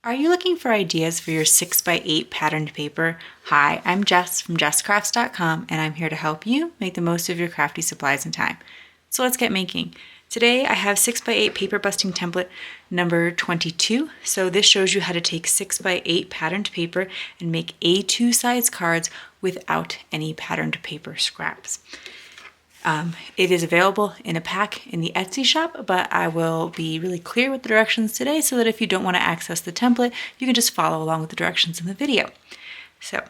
Are you looking for ideas for your 6x8 patterned paper? Hi, I'm Jess from JessCrafts.com and I'm here to help you make the most of your crafty supplies and time. So let's get making. Today I have 6x8 paper busting template number 22. So this shows you how to take 6x8 patterned paper and make A2 size cards without any patterned paper scraps. It is available in a pack in the Etsy shop, but I will be really clear with the directions today so that if you don't want to access the template, you can just follow along with the directions in the video. So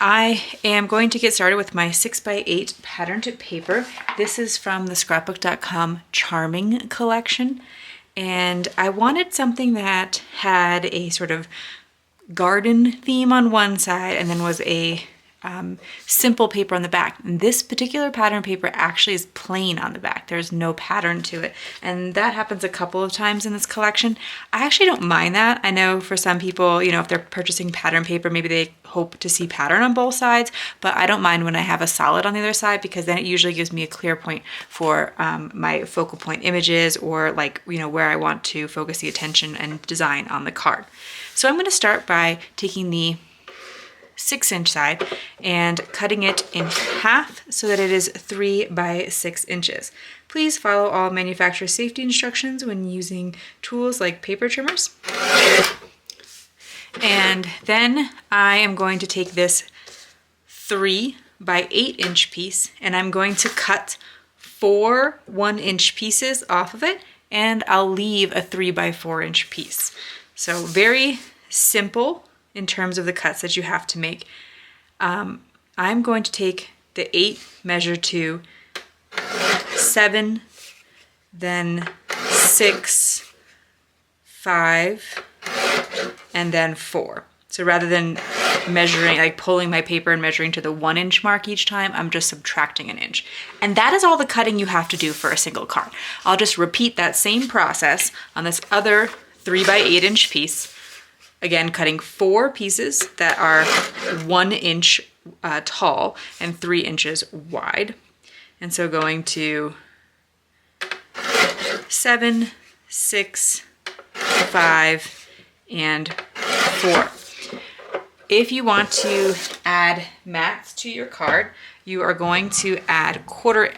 I am going to get started with my 6x8 patterned paper. This is from the scrapbook.com Charming collection, and I wanted something that had a sort of garden theme on one side and then was a simple paper on the back. And this particular pattern paper actually is plain on the back. There's no pattern to it. And that happens a couple of times in this collection. I actually don't mind that. I know for some people, you know, if they're purchasing pattern paper, maybe they hope to see pattern on both sides, but I don't mind when I have a solid on the other side because then it usually gives me a clear point for my focal point images or like, you know, where I want to focus the attention and design on the card. So I'm going to start by taking the 6-inch side and cutting it in half so that it is 3 by 6 inches. Please follow all manufacturer safety instructions when using tools like paper trimmers. And then I am going to take this 3 by 8-inch piece and I'm going to cut 4 1-inch pieces off of it, and I'll leave a 3 by 4-inch piece. So very simple in terms of the cuts that you have to make. I'm going to take the 8 measure to 7, then 6, 5, and then 4. So rather than measuring, like pulling my paper and measuring to the 1-inch mark each time, I'm just subtracting an inch. And that is all the cutting you have to do for a single card. I'll just repeat that same process on this other 3 by 8-inch piece. Again, cutting 4 pieces that are 1 inch tall and 3 inches wide. And so going to 7, 6, 5, and 4. If you want to add mats to your card, you are going to add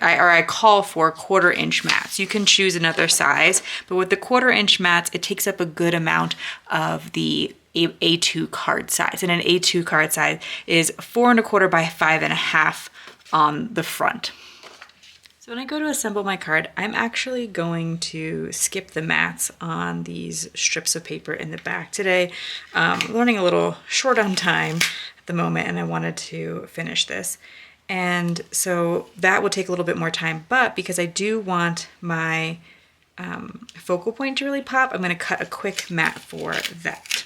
I call for 1/4-inch mats. You can choose another size, but with the 1/4-inch mats, it takes up a good amount of the A2 card size. And an A2 card size is 4 1/4 by 5 1/2 on the front. So when I go to assemble my card, I'm actually going to skip the mats on these strips of paper in the back today. Learning a little short on time at the moment, and I wanted to finish this. And so that will take a little bit more time, but because I do want my focal point to really pop, I'm going to cut a quick mat for that.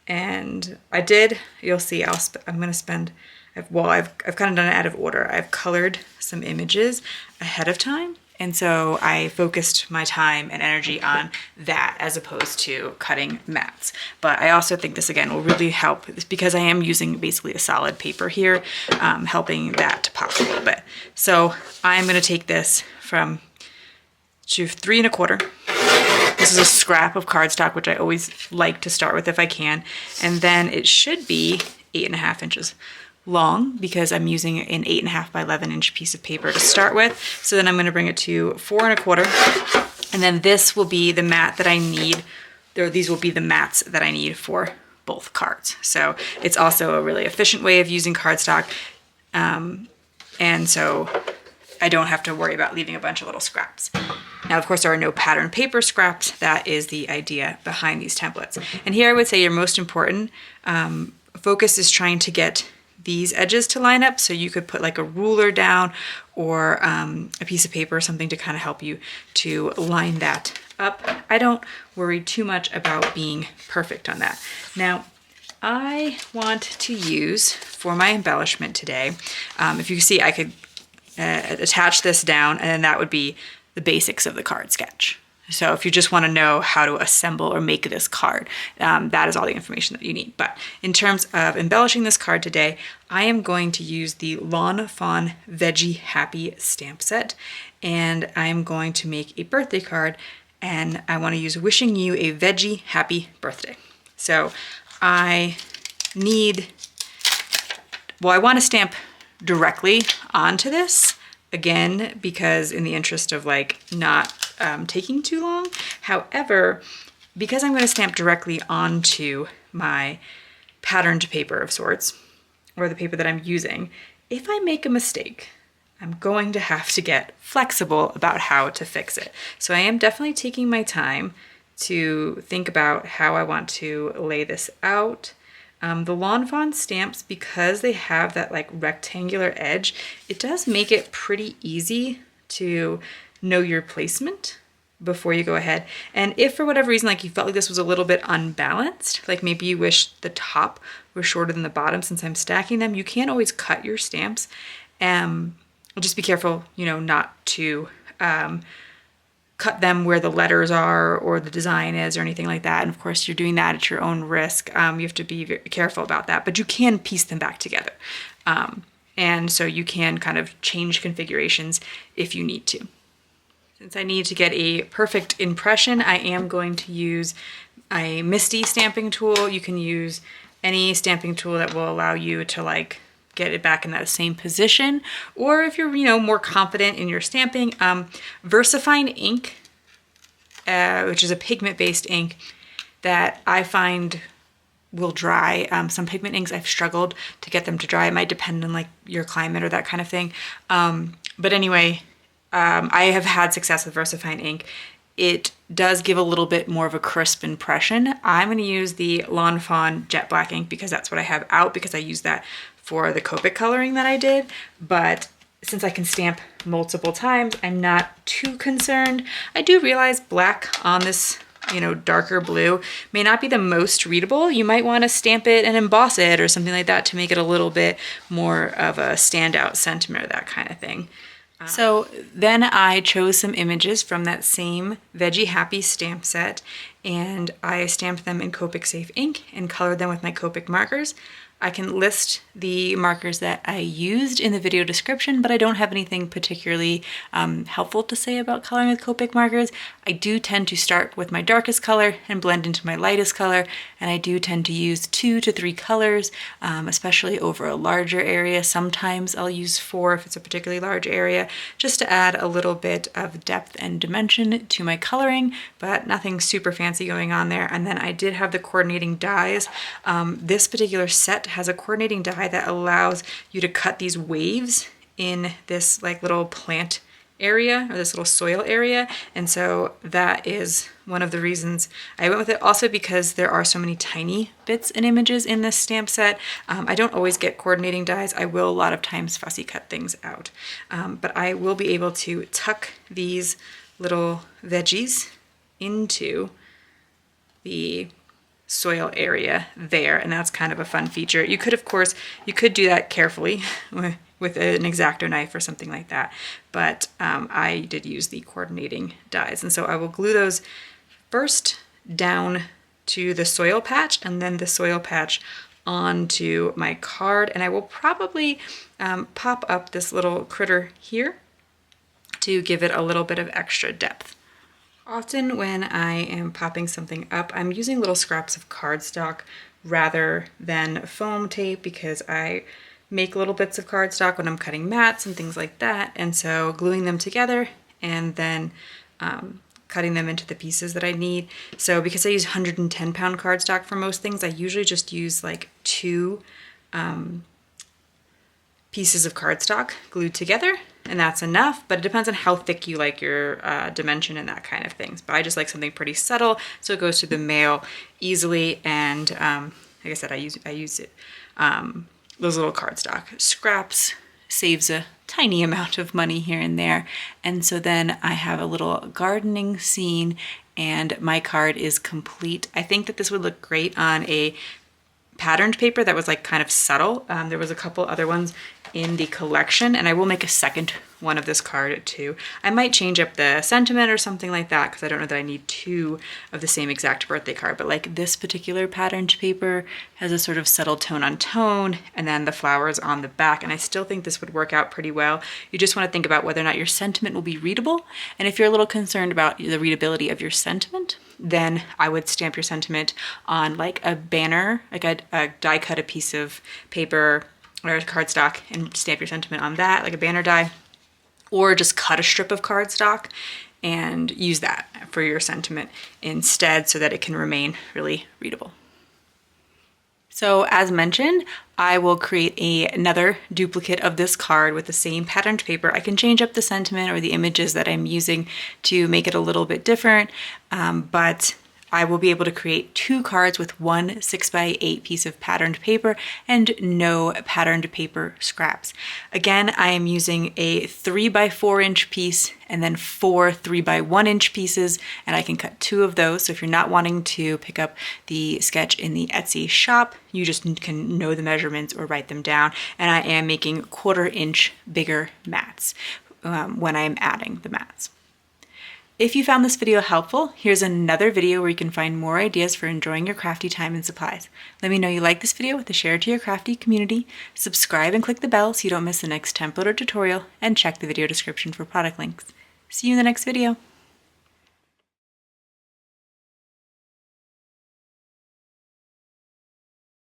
And I did, you'll see, I'm going to spend, I've kind of done it out of order. I've colored some images ahead of time. And so I focused my time and energy on that as opposed to cutting mats. But I also think this, again, will really help because I am using basically a solid paper here, helping that to pop a little bit. So I'm going to take this to 3 1/4. This is a scrap of cardstock, which I always like to start with if I can. And then it should be 8 1/2 inches long because I'm using an 8 1/2 by 11-inch piece of paper to start with. So then I'm going to bring it to 4 1/4, and then this will be the mat that I need. These will be the mats that I need for both cards. So it's also a really efficient way of using cardstock, and so I don't have to worry about leaving a bunch of little scraps. Now, of course, there are no pattern paper scraps. That is the idea behind these templates. And here I would say your most important focus is trying to get these edges to line up, so you could put like a ruler down or a piece of paper or something to kind of help you to line that up. I don't worry too much about being perfect on that. Now, I want to use for my embellishment today, if you see, I could attach this down and then that would be the basics of the card sketch. So if you just want to know how to assemble or make this card, that is all the information that you need. But in terms of embellishing this card today, I am going to use the Fawn Veggie Happy stamp set, and I'm going to make a birthday card, and I want to use wishing you a veggie happy birthday. So I want to stamp directly onto this, again, because in the interest of like not taking too long. However, because I'm going to stamp directly onto my patterned paper of sorts, or the paper that I'm using, if I make a mistake, I'm going to have to get flexible about how to fix it. So I am definitely taking my time to think about how I want to lay this out. The Lawn Fawn stamps, because they have that like rectangular edge, it does make it pretty easy to know your placement before you go ahead. And if for whatever reason, like you felt like this was a little bit unbalanced, like maybe you wish the top was shorter than the bottom since I'm stacking them, you can always cut your stamps. Just be careful, you know, not to cut them where the letters are or the design is or anything like that. And of course you're doing that at your own risk. You have to be very careful about that, but you can piece them back together. And so you can kind of change configurations if you need to. Since I need to get a perfect impression, I am going to use a MISTI stamping tool. You can use any stamping tool that will allow you to like get it back in that same position. Or if you're, you know, more confident in your stamping, VersaFine ink, which is a pigment-based ink that I find will dry. Some pigment inks I've struggled to get them to dry. It might depend on like your climate or that kind of thing. But anyway, I have had success with VersaFine ink. It does give a little bit more of a crisp impression. I'm going to use the Lawn Fawn Jet Black ink because that's what I have out, because I use that for the Copic coloring that I did. But since I can stamp multiple times, I'm not too concerned. I do realize black on this, you know, darker blue may not be the most readable. You might want to stamp it and emboss it or something like that to make it a little bit more of a standout sentiment or that kind of thing. So then I chose some images from that same Veggie Happy stamp set, and I stamped them in Copic Safe ink and colored them with my Copic markers. I can list the markers that I used in the video description, but I don't have anything particularly helpful to say about coloring with Copic markers. I do tend to start with my darkest color and blend into my lightest color, and I do tend to use 2 to 3 colors, especially over a larger area. Sometimes I'll use 4 if it's a particularly large area, just to add a little bit of depth and dimension to my coloring, but nothing super fancy going on there. And then I did have the coordinating dies. This particular set has a coordinating die that allows you to cut these waves in this like little plant area or this little soil area, and so that is one of the reasons I went with it. Also because there are so many tiny bits and images in this stamp set, I don't always get coordinating dies. I will a lot of times fussy cut things out, but I will be able to tuck these little veggies into the soil area there, and that's kind of a fun feature. You could, of course, you could do that carefully with an X-Acto knife or something like that, but I did use the coordinating dies, and so I will glue those first down to the soil patch and then the soil patch onto my card, and I will probably pop up this little critter here to give it a little bit of extra depth. Often when I am popping something up, I'm using little scraps of cardstock rather than foam tape, because I make little bits of cardstock when I'm cutting mats and things like that, and so gluing them together and then cutting them into the pieces that I need. So because I use 110-pound cardstock for most things, I usually just use like 2 pieces of cardstock glued together, and that's enough, but it depends on how thick you like your dimension and that kind of things. But I just like something pretty subtle so it goes through the mail easily, and like I said, I use it. Those little cardstock scraps saves a tiny amount of money here and there. And so then I have a little gardening scene and my card is complete. I think that this would look great on a patterned paper that was like kind of subtle. There was a couple other ones in the collection, and I will make a second one of this card too. I might change up the sentiment or something like that because I don't know that I need two of the same exact birthday card, but like this particular patterned paper has a sort of subtle tone on tone and then the flowers on the back, and I still think this would work out pretty well. You just want to think about whether or not your sentiment will be readable, and if you're a little concerned about the readability of your sentiment, then I would stamp your sentiment on like a banner, like a die cut a piece of paper or cardstock and stamp your sentiment on that, like a banner die, or just cut a strip of cardstock and use that for your sentiment instead so that it can remain really readable. So as mentioned, I will create another duplicate of this card with the same patterned paper. I can change up the sentiment or the images that I'm using to make it a little bit different, but I will be able to create two cards with one 6x8 piece of patterned paper and no patterned paper scraps. Again, I am using a 3x4 inch piece and then four 3x1 inch pieces, and I can cut two of those. So if you're not wanting to pick up the sketch in the Etsy shop, you just can know the measurements or write them down. And I am making 1/4 inch bigger mats when I am adding the mats. If you found this video helpful, here's another video where you can find more ideas for enjoying your crafty time and supplies. Let me know you like this video with a share to your crafty community, subscribe and click the bell so you don't miss the next template or tutorial, and check the video description for product links. See you in the next video.